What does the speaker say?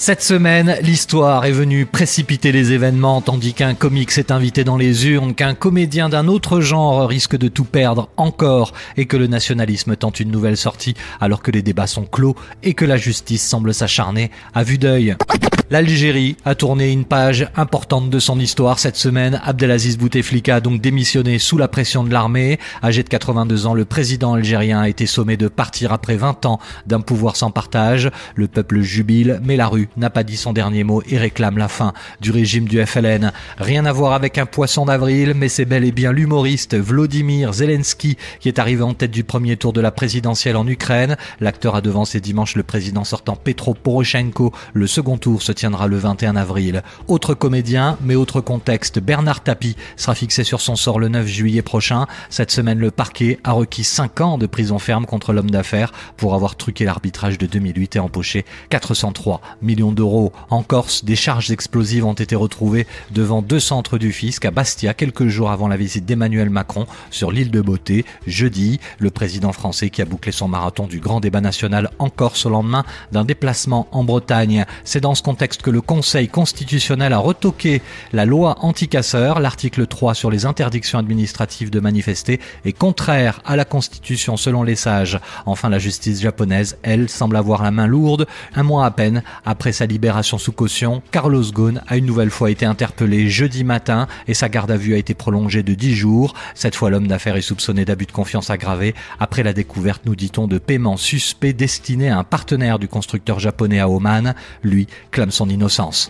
Cette semaine, l'histoire est venue précipiter les événements tandis qu'un comique s'est invité dans les urnes, qu'un comédien d'un autre genre risque de tout perdre encore et que le nationalisme tente une nouvelle sortie alors que les débats sont clos et que la justice semble s'acharner à vue d'œil. L'Algérie a tourné une page importante de son histoire cette semaine. Abdelaziz Bouteflika a donc démissionné sous la pression de l'armée. Âgé de 82 ans, le président algérien a été sommé de partir après 20 ans d'un pouvoir sans partage. Le peuple jubile, mais la rue n'a pas dit son dernier mot et réclame la fin du régime du FLN. Rien à voir avec un poisson d'avril, mais c'est bel et bien l'humoriste Volodymyr Zelensky qui est arrivé en tête du premier tour de la présidentielle en Ukraine. L'acteur a devancé dimanche le président sortant Petro Poroshenko. Le second tour se tiendra le 21 avril. Autre comédien, mais autre contexte, Bernard Tapie sera fixé sur son sort le 9 juillet prochain. Cette semaine, le parquet a requis 5 ans de prison ferme contre l'homme d'affaires pour avoir truqué l'arbitrage de 2008 et empoché 403 millions d'euros. En Corse, des charges explosives ont été retrouvées devant 2 centres du fisc à Bastia quelques jours avant la visite d'Emmanuel Macron sur l'île de Beauté. Jeudi, le président français qui a bouclé son marathon du grand débat national en Corse au lendemain d'un déplacement en Bretagne. C'est dans ce contexte que le Conseil constitutionnel a retoqué la loi anti-casseurs. L'article 3 sur les interdictions administratives de manifester est contraire à la Constitution selon les sages. Enfin, la justice japonaise, elle, semble avoir la main lourde. Un mois à peine après sa libération sous caution, Carlos Ghosn a une nouvelle fois été interpellé jeudi matin et sa garde à vue a été prolongée de 10 jours. Cette fois, l'homme d'affaires est soupçonné d'abus de confiance aggravé après la découverte, nous dit-on, de paiements suspects destinés à un partenaire du constructeur japonais à Oman. Lui clame son innocence.